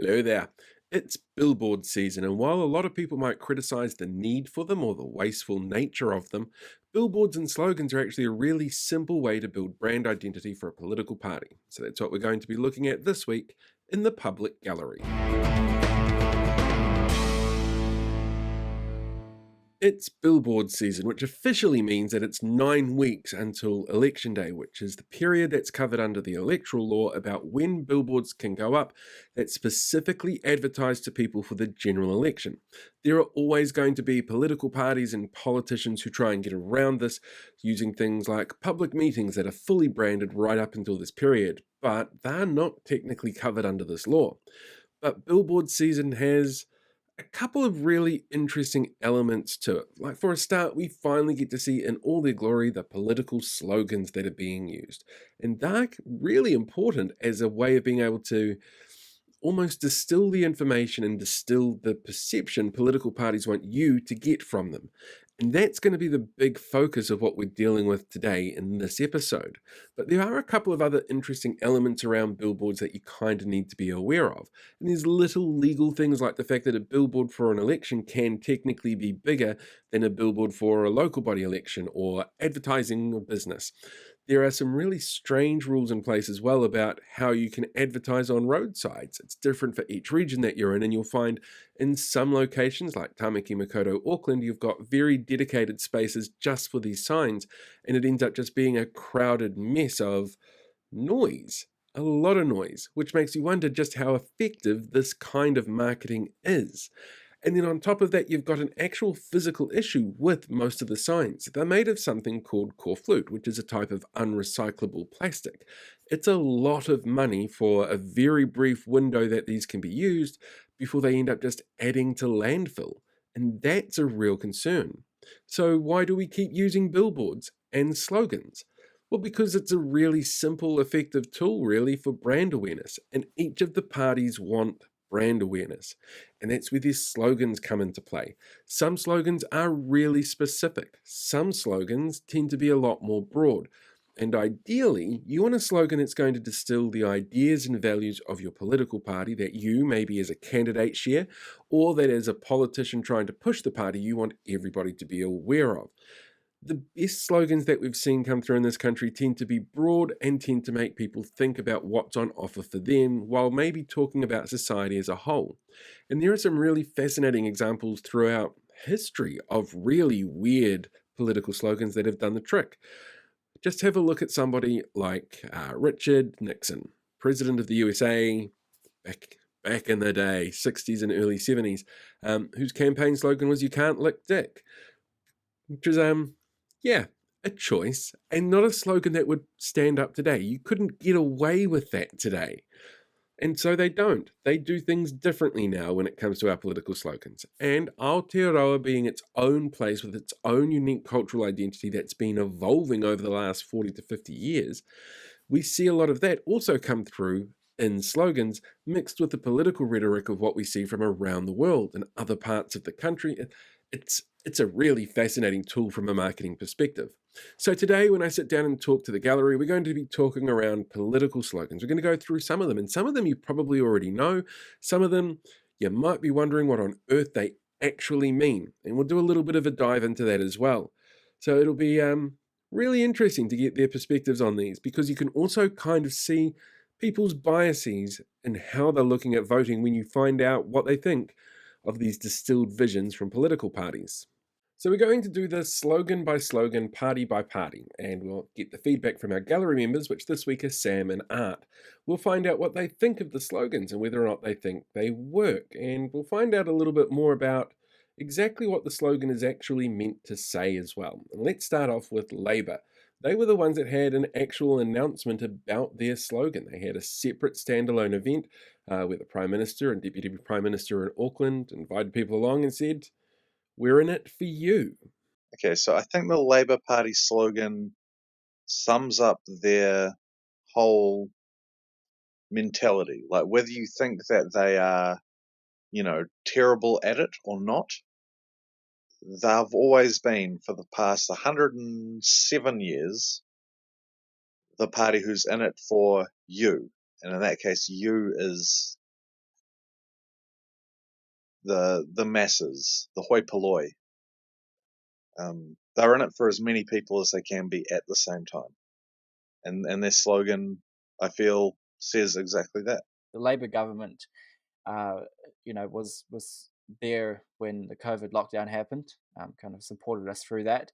Hello there. It's billboard season, and while a lot of people might criticize the need for them or the wasteful nature of them, billboards and slogans are actually a really simple way to build brand identity for a political party. So that's what we're going to be looking at this week in the public gallery. It's billboard season, which officially means that it's 9 weeks until Election Day, which is the period that's covered under the electoral law about when billboards can go up that specifically advertise to people for the general election. There are always going to be political parties and politicians who try and get around this using things like public meetings that are fully branded right up until this period, but they're not technically covered under this law. But billboard season has a couple of really interesting elements to it. Like, for a start, we finally get to see in all their glory the political slogans that are being used. And they're really important as a way of being able to almost distill the information and distill the perception political parties want you to get from them. And that's going to be the big focus of what we're dealing with today in this episode. But there are a couple of other interesting elements around billboards that you kind of need to be aware of. And there's little legal things like the fact that a billboard for an election can technically be bigger than a billboard for a local body election or advertising a business. There are some really strange rules in place as well about how you can advertise on roadsides. It's different for each region that you're in, and you'll find in some locations like Tamaki Makaurau, Auckland, you've got very dedicated spaces just for these signs, and it ends up just being a crowded mess of noise. A lot of noise, which makes you wonder just how effective this kind of marketing is. And then on top of that, you've got an actual physical issue with most of the signs. They're made of something called corflute, which is a type of unrecyclable plastic. It's a lot of money for a very brief window that these can be used before they end up just adding to landfill. And that's a real concern. So, why do we keep using billboards and slogans? Well, because it's a really simple, effective tool, really, for brand awareness. And each of the parties want brand awareness. And that's where these slogans come into play. Some slogans are really specific, some slogans tend to be a lot more broad. And ideally, you want a slogan that's going to distill the ideas and values of your political party that you, maybe as a candidate, share, or that as a politician trying to push the party, you want everybody to be aware of. The best slogans that we've seen come through in this country tend to be broad and tend to make people think about what's on offer for them while maybe talking about society as a whole. And there are some really fascinating examples throughout history of really weird political slogans that have done the trick. Just have a look at somebody like Richard Nixon, President of the USA back in the day, 60s and early 70s, whose campaign slogan was "You can't lick dick," which is yeah, a choice, and not a slogan that would stand up today. You couldn't get away with that today. And so they don't. They do things differently now when it comes to our political slogans. And Aotearoa being its own place with its own unique cultural identity that's been evolving over the last 40 to 50 years, we see a lot of that also come through in slogans mixed with the political rhetoric of what we see from around the world and other parts of the country. It's a really fascinating tool from a marketing perspective. So today, when I sit down and talk to the gallery, we're going to be talking around political slogans. We're going to go through some of them, and some of them you probably already know. Some of them you might be wondering what on earth they actually mean, and we'll do a little bit of a dive into that as well. So it'll be really interesting to get their perspectives on these, because you can also kind of see people's biases and how they're looking at voting when you find out what they think of these distilled visions from political parties. So we're going to do this slogan by slogan, party by party, and we'll get the feedback from our gallery members, which this week is Sam and Art. We'll find out what they think of the slogans and whether or not they think they work, and we'll find out a little bit more about exactly what the slogan is actually meant to say as well. And let's start off with Labour. They were the ones that had an actual announcement about their slogan. They had a separate standalone event where the Prime Minister and Deputy Prime Minister in Auckland invited people along and said, "We're in it for you." Okay, so I think the Labour Party slogan sums up their whole mentality. Like, whether you think that they are, terrible at it or not, they've always been, for the past 107 years, the party who's in it for you. And in that case, you is the masses, the hoi polloi. They're in it for as many people as they can be at the same time, and their slogan, I feel, says exactly that. The Labor government, uh, was there when the COVID lockdown happened, kind of supported us through that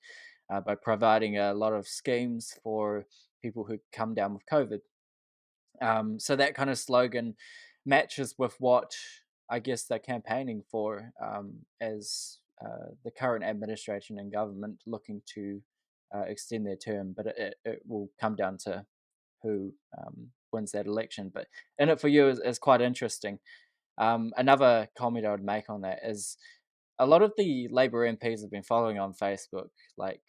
by providing a lot of schemes for people who come down with COVID. So that kind of slogan matches with what I guess they're campaigning for, as the current administration and government looking to extend their term. But it will come down to who wins that election. But in it for you is quite interesting. Another comment I would make on that is a lot of the Labor MPs have been following on Facebook, like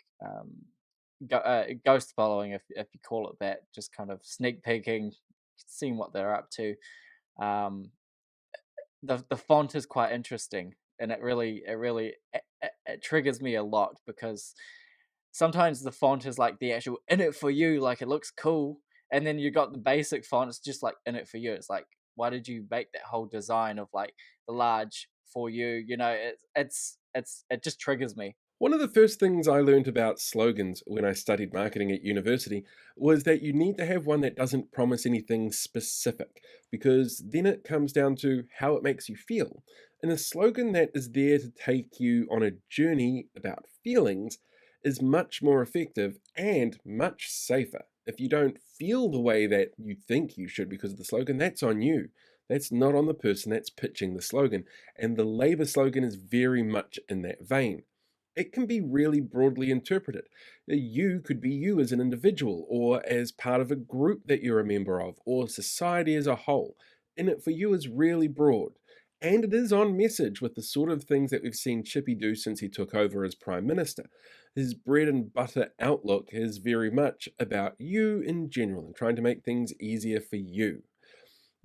ghost following, if you call it that, just kind of sneak peeking, seeing what they're up to. Um, the font is quite interesting, and it triggers me a lot because sometimes the font is like the actual "in it for you," like it looks cool, and then you got the basic font, it's just like "in it for you." It's like, why did you make that whole design of like the large for you? It just triggers me. One of the first things I learned about slogans when I studied marketing at university was that you need to have one that doesn't promise anything specific, because then it comes down to how it makes you feel. And a slogan that is there to take you on a journey about feelings is much more effective and much safer. If you don't feel the way that you think you should because of the slogan, that's on you. That's not on the person that's pitching the slogan. And the Labour slogan is very much in that vein. It can be really broadly interpreted. You could be you as an individual, or as part of a group that you're a member of, or society as a whole. And it for you is really broad. And it is on message with the sort of things that we've seen Chippy do since he took over as Prime Minister. His bread and butter outlook is very much about you in general and trying to make things easier for you.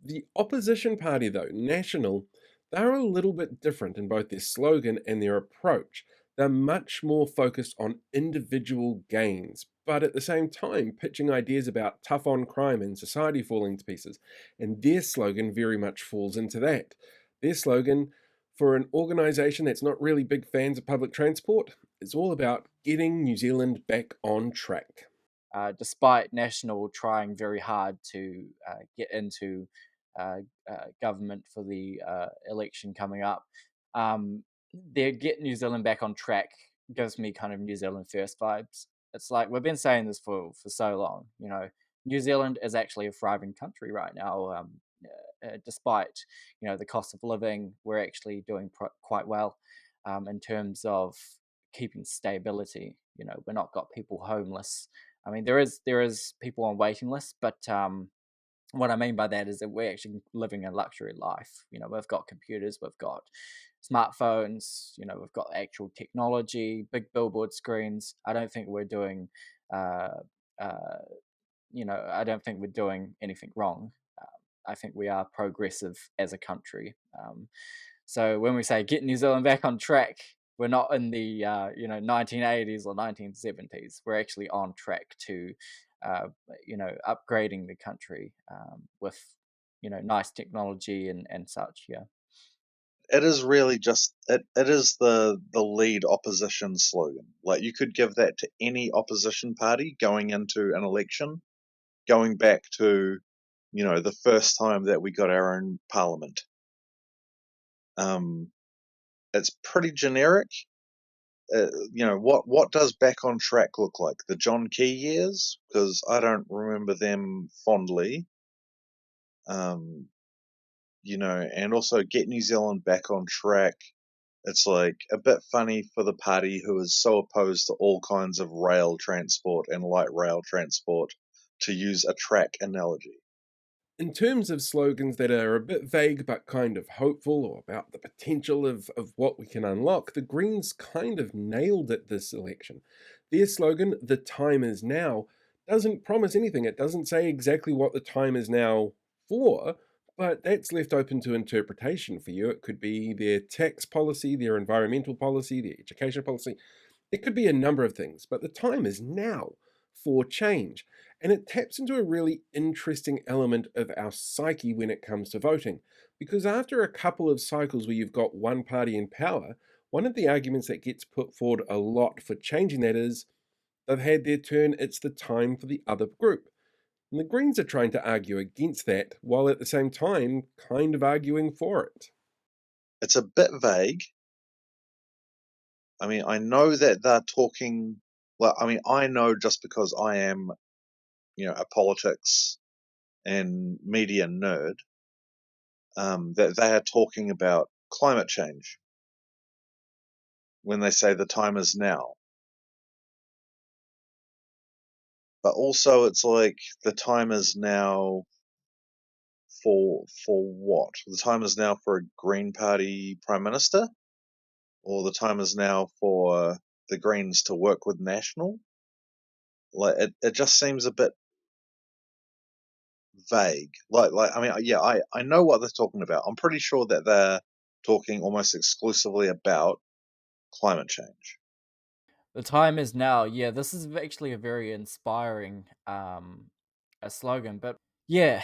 The opposition party, though, National, they're a little bit different in both their slogan and their approach. They're much more focused on individual gains, but at the same time pitching ideas about tough on crime and society falling to pieces. And their slogan very much falls into that. Their slogan, for an organisation that's not really big fans of public transport, is all about getting New Zealand back on track. Despite National trying very hard to get into uh, government for the election coming up, they get New Zealand back on track gives me kind of New Zealand first vibes. It's like we've been saying this for so long. New Zealand is actually a thriving country right now. Despite the cost of living, we're actually doing quite well in terms of keeping stability. We're not got people homeless. I mean, there is people on waiting lists, but what I mean by that is that we're actually living a luxury life. We've got computers, we've got smartphones, we've got actual technology, big billboard screens. I don't think we're doing, uh, uh, I don't think we're doing anything wrong. I think we are progressive as a country. So when we say get New Zealand back on track, we're not in the 1980s or 1970s. We're actually on track to upgrading the country with nice technology and such. Yeah. It is really just it is the lead opposition slogan. Like, you could give that to any opposition party going into an election, going back to the first time that we got our own parliament. It's pretty generic. What does back on track look like? The John Key years? Because I don't remember them fondly. And also get New Zealand back on track. It's like a bit funny for the party who is so opposed to all kinds of rail transport and light rail transport to use a track analogy. In terms of slogans that are a bit vague but kind of hopeful, or about the potential of what we can unlock, the Greens kind of nailed it this election. Their slogan, "The time is now," doesn't promise anything. It doesn't say exactly what the time is now for, but that's left open to interpretation for you. It could be their tax policy, their environmental policy, their education policy. It could be a number of things, but the time is now for change. And it taps into a really interesting element of our psyche when it comes to voting, Because after a couple of cycles where you've got one party in power, one of the arguments that gets put forward a lot for changing that is they've had their turn, it's the time for the other group. And the Greens are trying to argue against that, while at the same time kind of arguing for it. It's a bit vague. I mean, I know that they're talking. Well, I mean, I know just because I am, a politics and media nerd, that they are talking about climate change when they say the time is now. But also, it's like the time is now for what? The time is now for a Green Party Prime Minister, or the time is now for the Greens to work with National. Like it just seems a bit vague. I mean, yeah, I know what they're talking about. I'm pretty sure that they're talking almost exclusively about climate change. The time is now. Yeah, this is actually a very inspiring a slogan. But yeah,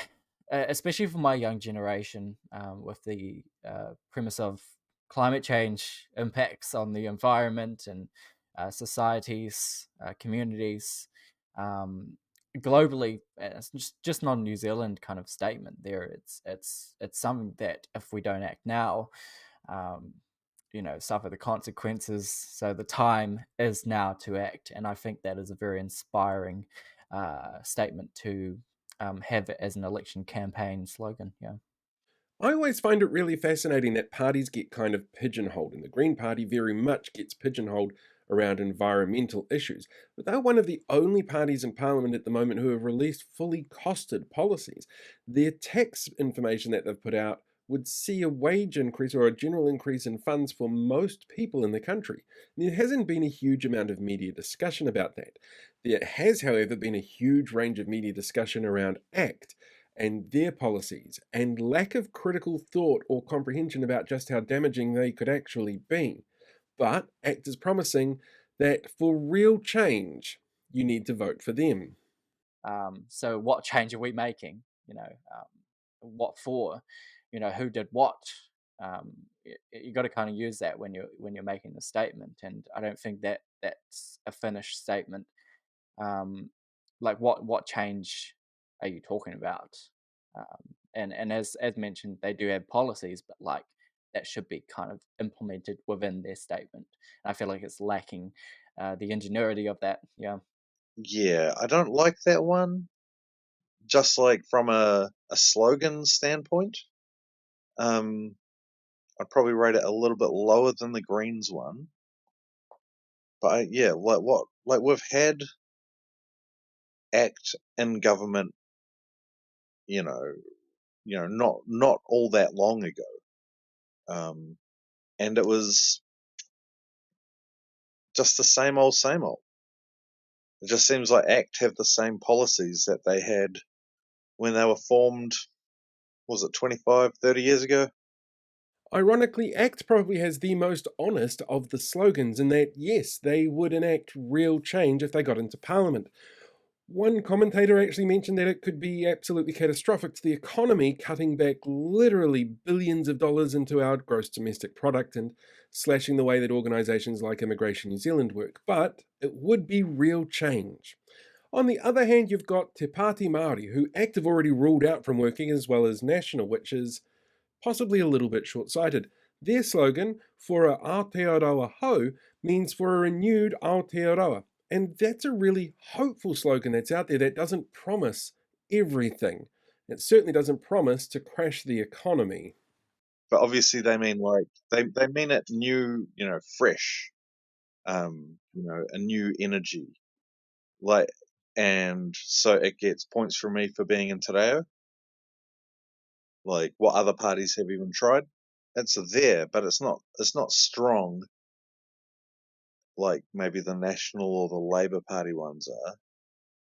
especially for my young generation, with the premise of climate change impacts on the environment and societies, communities, um, globally. It's just not a New Zealand kind of statement. There, it's something that if we don't act now, um, suffer the consequences. So the time is now to act, and I think that is a very inspiring statement to have it as an election campaign slogan. Yeah. I always find it really fascinating that parties get kind of pigeonholed, and the Green Party very much gets pigeonholed around environmental issues. But they're one of the only parties in Parliament at the moment who have released fully costed policies. Their tax information that they've put out would see a wage increase or a general increase in funds for most people in the country. There hasn't been a huge amount of media discussion about that. There has, however, been a huge range of media discussion around ACT and their policies, and lack of critical thought or comprehension about just how damaging they could actually be. But ACT is promising that for real change, you need to vote for them. So what change are we making? What for? Who did what? You got to kind of use that when you're making the statement, and I don't think that that's a finished statement. um, like what change are you talking about? And as mentioned, they do have policies, but like that should be kind of implemented within their statement. And I feel like it's lacking the ingenuity of that. Yeah. Yeah, I don't like that one. Just like from a slogan standpoint, um, I'd probably rate it a little bit lower than the Greens one. But yeah, like we've had ACT in government, you know, not all that long ago, um, and it was just the same old, same old. It just seems like ACT have the same policies that they had when they were formed. Was it 25, 30 years ago? Ironically, ACT probably has the most honest of the slogans in that, yes, they would enact real change if they got into Parliament. One commentator actually mentioned that it could be absolutely catastrophic to the economy, cutting back literally billions of dollars into our gross domestic product and slashing the way that organisations like Immigration New Zealand work. But it would be real change. On the other hand, you've got Te Pāti Māori, who ACT have already ruled out from working, as well as National, which is possibly a little bit short sighted. Their slogan, for a Aotearoa ho, means for a renewed Aotearoa. And that's a really hopeful slogan that's out there that doesn't promise everything. It certainly doesn't promise to crash the economy. But obviously they mean like they mean it new, fresh, a new energy. Like, and so it gets points from me for being in Te Reo. Like, what other parties have even tried? It's there, but it's not strong like maybe the National or the Labour Party ones are.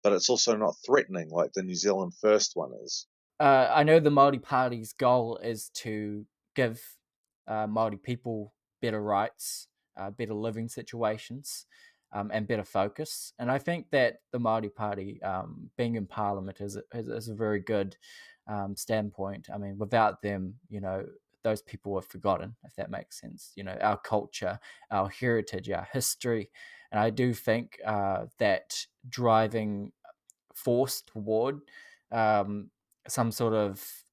But it's also not threatening like the New Zealand First one is. I know the Māori Party's goal is to give Māori people better rights, better living situations, and better focus. And I think that the Māori Party, being in Parliament, is a very good standpoint. I mean, without them, those people were forgotten, if that makes sense. Our culture, our heritage, our history. And I do think that driving force toward um, some sort of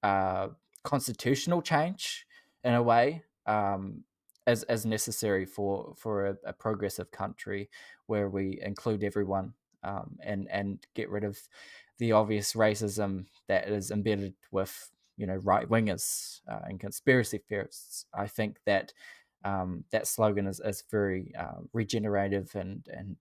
constitutional change in a way, as necessary for a progressive country where we include everyone, and get rid of the obvious racism that is embedded with right wingers and conspiracy theorists. I think that that slogan is very regenerative and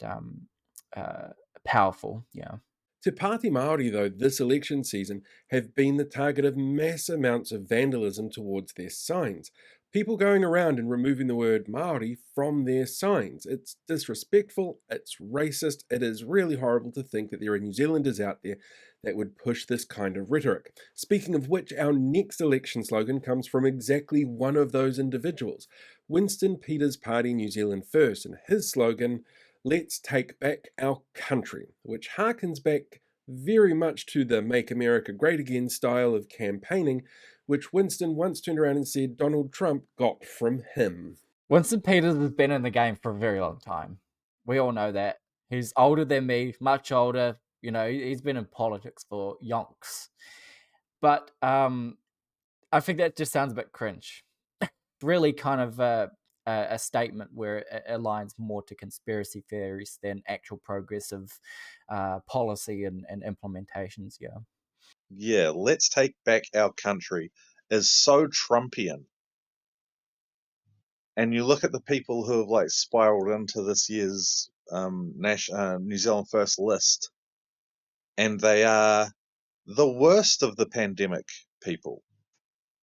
uh, powerful. Yeah. Te Pāti Māori, though, this election season have been the target of mass amounts of vandalism towards their signs. People going around and removing the word Māori from their signs. It's disrespectful, it's racist, it is really horrible to think that there are New Zealanders out there that would push this kind of rhetoric. Speaking of which, our next election slogan comes from exactly one of those individuals, Winston Peters' party New Zealand First, and his slogan, "Let's take back our country," which harkens back very much to the Make America Great Again style of campaigning, which Winston once turned around and said Donald Trump got from him. Winston Peters has been in the game for a very long time. We all know that. He's older than me, much older. He's been in politics for yonks. But I think that just sounds a bit cringe. Really kind of a statement where it aligns more to conspiracy theories than actual progressive policy and implementations. Yeah. Yeah, let's take back our country is so Trumpian. And you look at the people who have like spiraled into this year's New Zealand First list, and they are the worst of the pandemic people.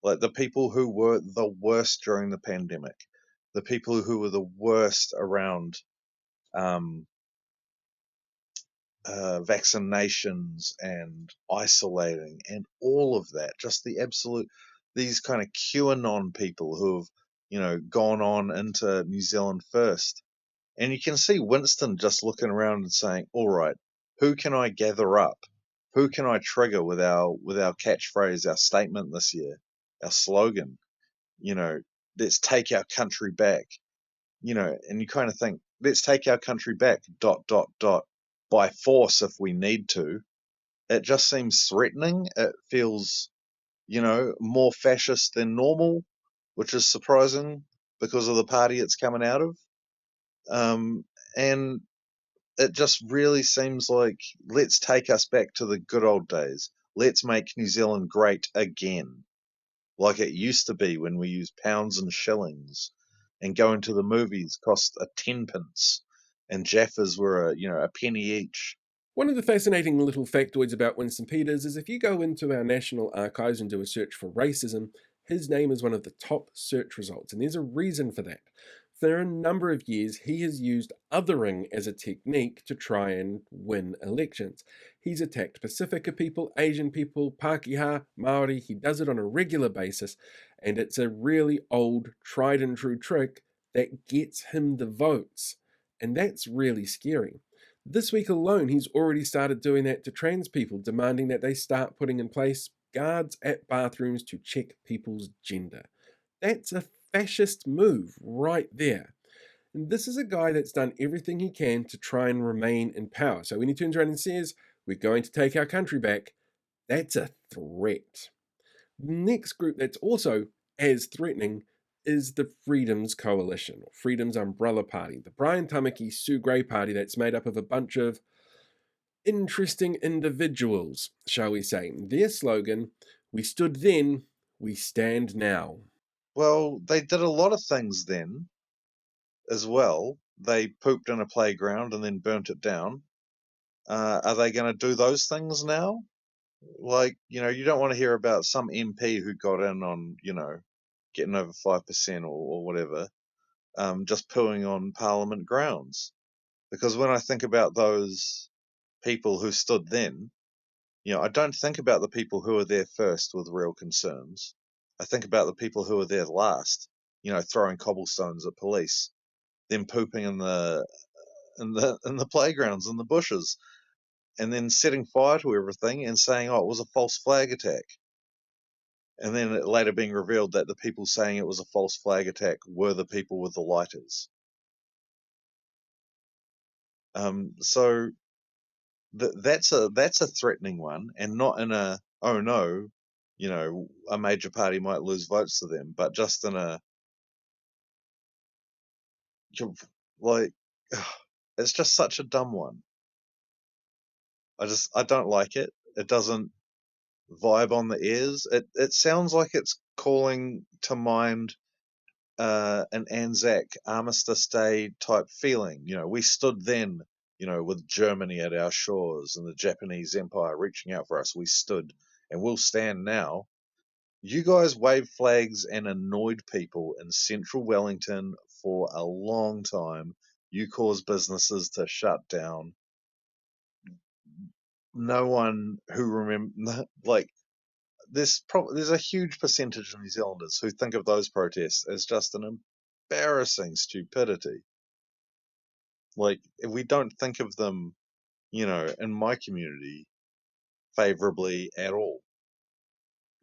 Like the people who were the worst during the pandemic, the people who were the worst around vaccinations and isolating and all of that. Just the absolute, these kind of QAnon people who have, gone on into New Zealand First. And you can see Winston just looking around and saying, all right, who can I gather up? Who can I trigger with our catchphrase, our statement this year, our slogan? Let's take our country back. And you kind of think, let's take our country back, ... by force if we need to. It just seems threatening. It feels, more fascist than normal, which is surprising because of the party it's coming out of. And it just really seems like, let's take us back to the good old days. Let's make New Zealand great again, like it used to be when we used pounds and shillings, and going to the movies cost a 10 pence, and Jaffas were a penny each. One of the fascinating little factoids about Winston Peters is if you go into our National Archives and do a search for racism, his name is one of the top search results, and there's a reason for that. For a number of years, he has used othering as a technique to try and win elections. He's attacked Pacifica people, Asian people, Pākehā, Māori. He does it on a regular basis, and it's a really old, tried and true trick that gets him the votes. And that's really scary. This week alone, he's already started doing that to trans people, demanding that they start putting in place guards at bathrooms to check people's gender. That's a fascist move right there. And this is a guy that's done everything he can to try and remain in power. So when he turns around and says, we're going to take our country back, that's a threat. The next group that's also as threatening is the Freedoms Coalition, or Freedom's Umbrella Party, the Brian Tamaki Sue Gray party that's made up of a bunch of interesting individuals, shall we say. Their slogan, we stood then, we stand now. Well, they did a lot of things then as well. They pooped in a playground and then burnt it down. Are they going to do those things now? Like, you don't want to hear about some MP who got in on, getting over 5% or whatever, just pooing on Parliament grounds. Because when I think about those people who stood then, I don't think about the people who were there first with real concerns. I think about the people who were there last, throwing cobblestones at police, then pooping in the playgrounds and the bushes, and then setting fire to everything and saying, oh, it was a false flag attack. And then it later being revealed that the people saying it was a false flag attack were the people with the lighters. So that's a threatening one, and not in a, oh no, a major party might lose votes to them, but just in a, like, it's just such a dumb one. I don't like it. It doesn't vibe on the ears. It sounds like it's calling to mind an Anzac Armistice Day type feeling. We stood then, with Germany at our shores and the Japanese Empire reaching out for us. We stood, and we'll stand now. You guys waved flags and annoyed people in central Wellington for a long time. You caused businesses to shut down. No one who remember, like, there's a huge percentage of New Zealanders who think of those protests as just an embarrassing stupidity. Like, if we don't think of them, in my community, favorably at all.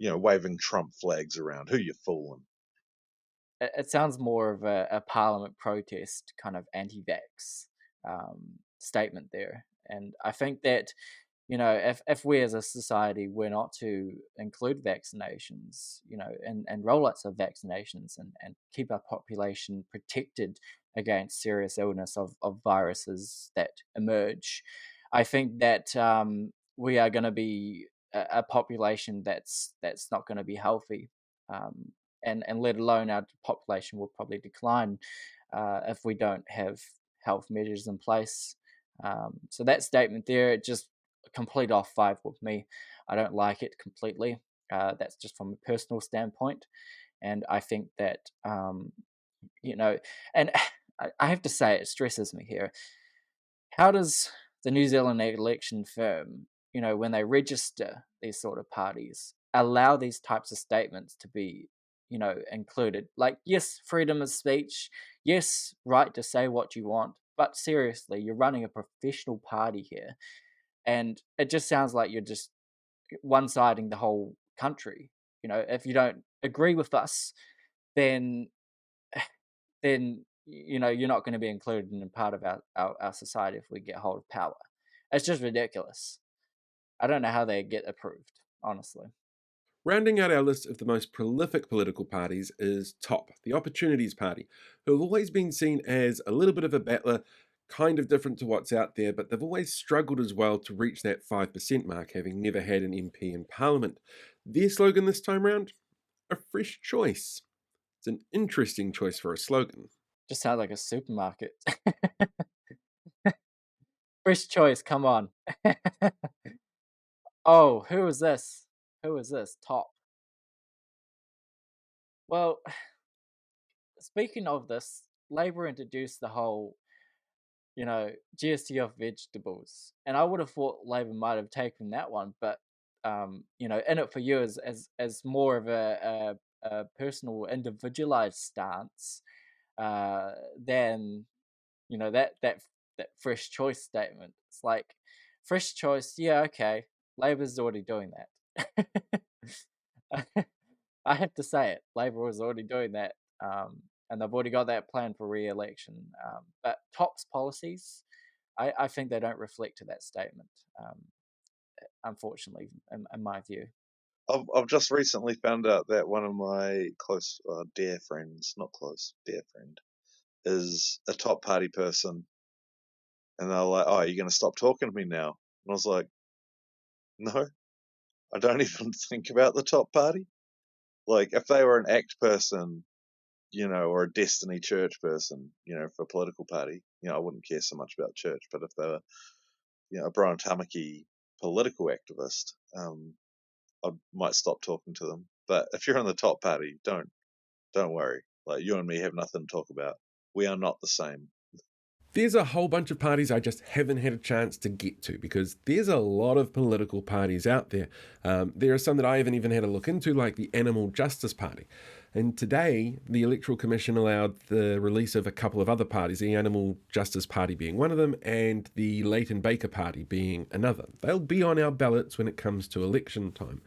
Waving Trump flags around. Who you fooling? It sounds more of a parliament protest kind of anti-vax statement there. And I think that, if we as a society were not to include vaccinations, and rollouts of vaccinations and keep our population protected against serious illness of viruses that emerge, I think that we are going to be a population that's not going to be healthy. And let alone our population will probably decline if we don't have health measures in place. So that statement there, it just complete off five with me. I don't like it completely. That's just from a personal standpoint, and I think that and I have to say it stresses me here. How does the New Zealand election firm, when they register these sort of parties, allow these types of statements to be, included? Like, yes, freedom of speech, yes, right to say what you want, but seriously, you're running a professional party here, and it just sounds like you're just one-siding the whole country. If you don't agree with us, then you're not going to be included in part of our society if we get hold of power. It's just ridiculous. I don't know how they get approved, honestly. Rounding out our list of the most prolific political parties is TOP, the Opportunities Party, who have always been seen as a little bit of a battler, kind of different to what's out there, but they've always struggled as well to reach that 5% mark, having never had an MP in Parliament. Their slogan this time round? A fresh choice. It's an interesting choice for a slogan. Just sounds like a supermarket. Fresh choice, come on. Oh, who is this? Who is this? TOP. Well, speaking of this, Labour introduced the whole, GST of vegetables, and I would have thought Labour might have taken that one, but in it for you as more of a personal, individualized stance than that fresh choice statement. It's like, fresh choice, yeah, okay. Labour's already doing that. I have to say it. Labour was already doing that, and they've already got that plan for re-election. But TOP's policies, I think they don't reflect to that statement. Unfortunately, in my view. I've just recently found out that one of my close, dear friends, not close, dear friend, is a TOP party person. And they're like, oh, are you going to stop talking to me now? And I was like, no, I don't even think about the TOP party. Like, if they were an ACT person, or a Destiny Church person, for a political party, I wouldn't care so much about church. But if they were, a Brian Tamaki political activist, I might stop talking to them. But if you're in the TOP party, don't worry. Like, you and me have nothing to talk about. We are not the same. There's a whole bunch of parties I just haven't had a chance to get to because there's a lot of political parties out there. There are some that I haven't even had a look into, like the Animal Justice Party. And today, the Electoral Commission allowed the release of a couple of other parties, the Animal Justice Party being one of them, and the Leighton Baker Party being another. They'll be on our ballots when it comes to election time.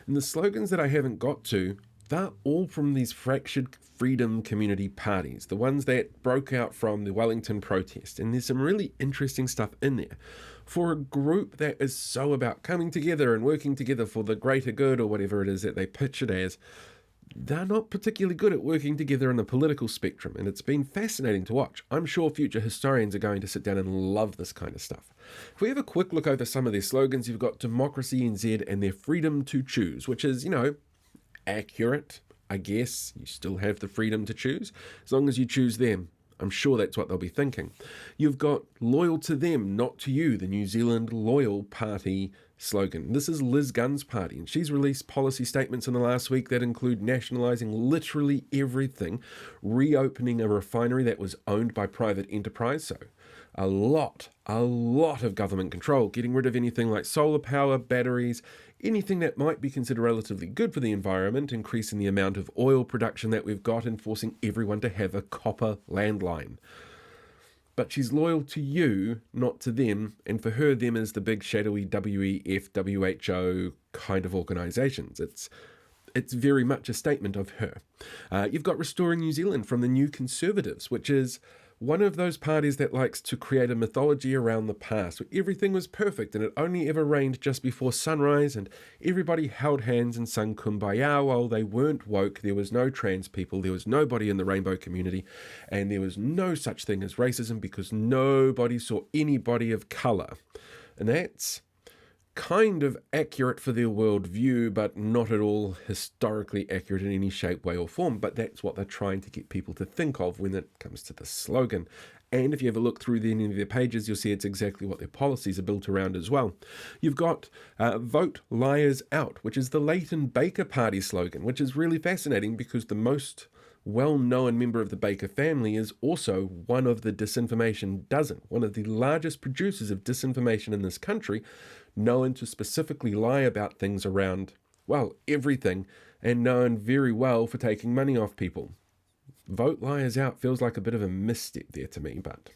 And the slogans that I haven't got to, they're all from these fractured freedom community parties, the ones that broke out from the Wellington protest. And there's some really interesting stuff in there. For a group that is so about coming together and working together for the greater good, or whatever it is that they pitch it as, they're not particularly good at working together in the political spectrum, and it's been fascinating to watch. I'm sure future historians are going to sit down and love this kind of stuff. If we have a quick look over some of their slogans, you've got Democracy NZ and their freedom to choose, which is, accurate, I guess. You still have the freedom to choose, as long as you choose them. I'm sure that's what they'll be thinking. You've got Loyal to Them, Not to You, the New Zealand Loyal Party slogan. This is Liz Gunn's party, and she's released policy statements in the last week that include nationalising literally everything, reopening a refinery that was owned by private enterprise, so a lot of government control, getting rid of anything like solar power, batteries, anything that might be considered relatively good for the environment, increasing the amount of oil production that we've got, and forcing everyone to have a copper landline. But she's loyal to you, not to them, and for her, them is the big shadowy WEF, WHO kind of organisations. It's very much a statement of her. You've got Restoring New Zealand from the New Conservatives, which is one of those parties that likes to create a mythology around the past, where everything was perfect and it only ever rained just before sunrise and everybody held hands and sung Kumbaya while they weren't woke, there was no trans people, there was nobody in the rainbow community, and there was no such thing as racism because nobody saw anybody of colour. And that's kind of accurate for their worldview, but not at all historically accurate in any shape, way or form. But that's what they're trying to get people to think of when it comes to the slogan. And if you ever look through any of their pages, you'll see it's exactly what their policies are built around as well. You've got Vote Liars Out, which is the Leighton Baker Party slogan, which is really fascinating because the most well-known member of the Baker family is also one of the disinformation dozen, one of the largest producers of disinformation in this country, known to specifically lie about things around, well, everything, and known very well for taking money off people. Vote Liars Out feels like a bit of a misstep there to me, but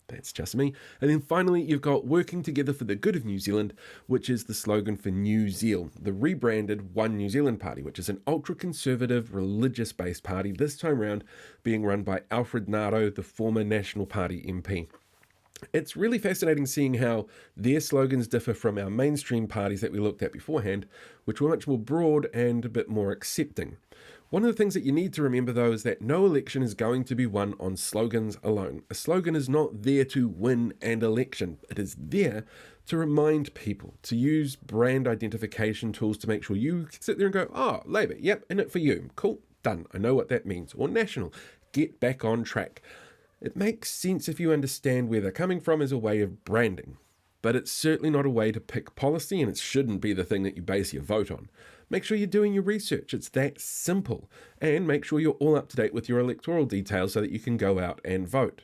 that's just me. And then finally, you've got Working Together for the Good of New Zealand, which is the slogan for New Zeal, the rebranded One New Zealand Party, which is an ultra-conservative, religious-based party, this time round being run by Alfred Naro, the former National Party MP. It's really fascinating seeing how their slogans differ from our mainstream parties that we looked at beforehand, which were much more broad and a bit more accepting. One of the things that you need to remember, though, is that no election is going to be won on slogans alone. A slogan is not there to win an election. It is there to remind people, to use brand identification tools to make sure you can sit there and go, oh, Labour, yep, in it for you. Cool, done. I know what that means. Or National, get back on track. It makes sense if you understand where they're coming from as a way of branding. But it's certainly not a way to pick policy, and it shouldn't be the thing that you base your vote on. Make sure you're doing your research. It's that simple. And make sure you're all up to date with your electoral details so that you can go out and vote.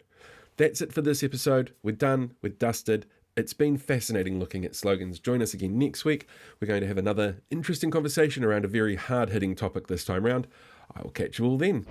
That's it for this episode. We're done. We're dusted. It's been fascinating looking at slogans. Join us again next week. We're going to have another interesting conversation around a very hard-hitting topic this time round. I will catch you all then.